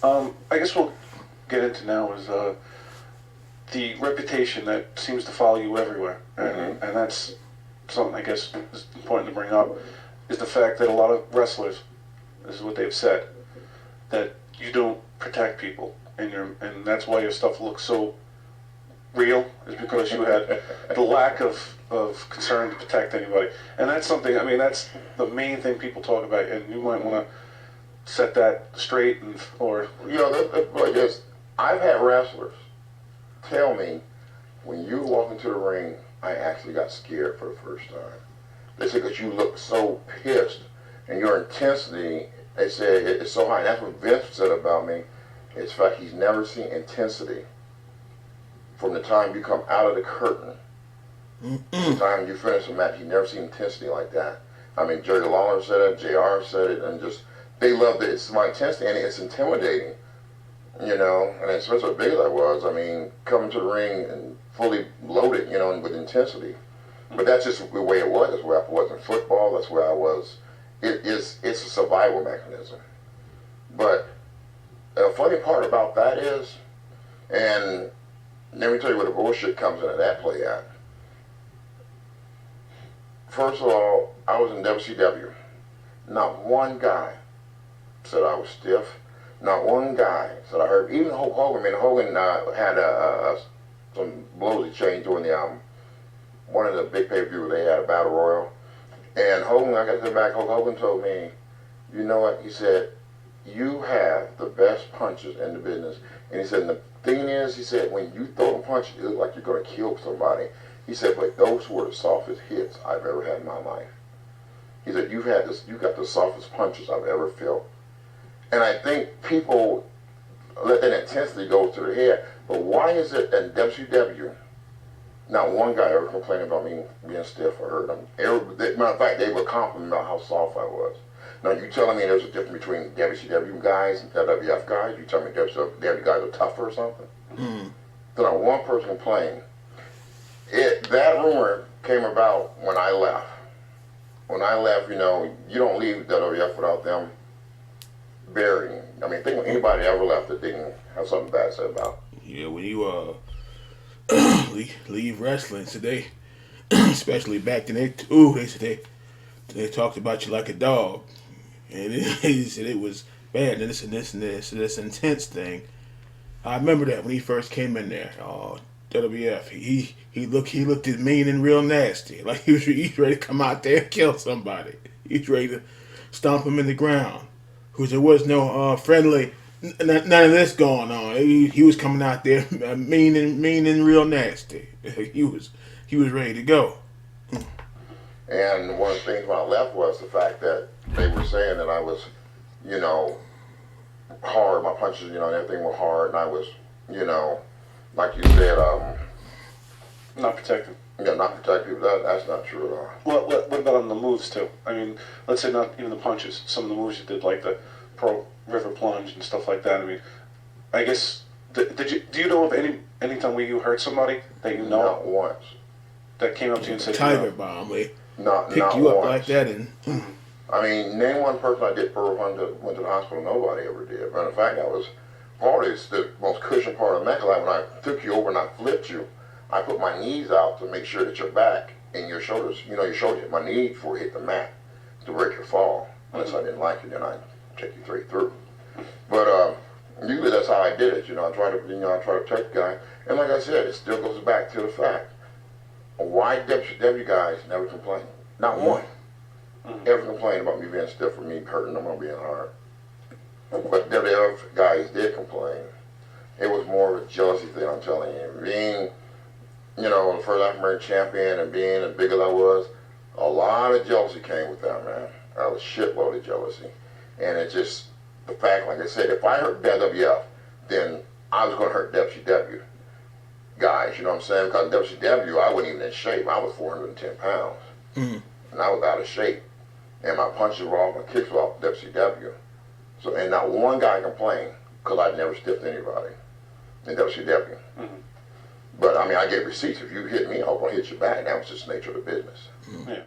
I guess we'll get into now is the reputation that seems to follow you everywhere, and that's something I guess is important to bring up, is the fact that a lot of wrestlers, this is what they've said, that you don't protect people, and that's why your stuff looks so real, is because you had the lack of concern to protect anybody. And that's something, I mean, that's the main thing people talk about, and you might want to set that straight, and or... You know, that's like this. I've had wrestlers tell me, when you walk into the ring, I actually got scared for the first time. They said, because you look so pissed, and your intensity, they said, it's so high. And that's what Vince said about me. It's like he's never seen intensity from the time you come out of the curtain to the time you finish the match. He's never seen intensity like that. I mean, Jerry Lawler said it, JR said it, and just, they loved it. It's my intensity, and it's intimidating. You know, and especially as big as I was, I mean, coming to the ring and fully loaded, you know, and with intensity. But that's just the way it was. That's where I was in football. That's where I was. It's a survival mechanism. But the funny part about that is, and let me tell you where the bullshit comes into that play at. First of all, I was in WCW. Not one guy said I was stiff. Not one guy said I hurt. Even Hulk Hogan. I mean, Hogan had some blows he changed during the one of the big pay-per-views they had, a Battle Royal. And Hogan, I got to go back, Hulk Hogan told me, you know what, he said, you have the best punches in the business. And he said, and the thing is, he said, when you throw a punch, it looks like you're going to kill somebody. He said, but those were the softest hits I've ever had in my life. He said, you got the softest punches I've ever felt. And I think people let that intensity go to their head. But why is it that in WCW, not one guy ever complained about me being stiff or hurt? Matter of fact, they would compliment about how soft I was. Now, you telling me there's a difference between WCW guys and WWF guys? You telling me WCW guys are tougher or something? So not one person complained. That rumor came about when I left. When I left, you know, you don't leave WWF without them burying. I mean, think of anybody ever left that didn't have something bad to say about. Yeah, when you leave wrestling today, especially back then, they said they talked about you like a dog, and they said it was bad, and this intense thing. I remember that when he first came in there, WWF, he looked as mean and real nasty, like he's ready to come out there and kill somebody. He's ready to stomp him in the ground. Because there was no friendly, none of this going on. He was coming out there mean and real nasty. He was ready to go. And one of the things when I left was the fact that they were saying that I was, you know, hard. My punches, you know, and everything were hard, and I was, you know, like you said, Not protected. yeah, not protect people. That's not true at all. What about on the moves too? I mean, let's say not even the punches. Some of the moves you did, like the pro river plunge and stuff like that. I mean, I guess do you know of any time where you hurt somebody that you know Not once. that came up to you and said, Tiger you know, bomb, they Not pick you once. up like that, and I mean, name one person I did Pearl Hunt that went to the hospital. Nobody ever did. Matter of fact, that was probably the most cushion part of the match. Like when I took you over and I flipped you, I put my knees out to make sure that your back and your shoulders, you know, your shoulders, my knee before it hit the mat to break your fall. Unless I didn't like it, then I'd take you straight through. But usually that's how I did it. You know, I try to protect the guy. And like I said, it still goes back to the fact: why WCW guys never complain? Not one ever complained about me being stiff or me hurting them or being hard. But WWF guys did complain. It was more of a jealousy thing, I'm telling you. Being, you know, the first African American champion and being as big as I was, a lot of jealousy came with that, man. I was shitload of jealousy. And it's just the fact, like I said, if I hurt WWF, then I was going to hurt WCW guys, you know what I'm saying? Because WCW, I wasn't even in shape. I was 410 pounds. And I was out of shape. And my punches were off, my kicks were off WCW. So, and not one guy complained because I'd never stiffed anybody in WCW. But I mean, I get receipts. If you hit me, I'm going to hit you back. That was just the nature of the business. yeah.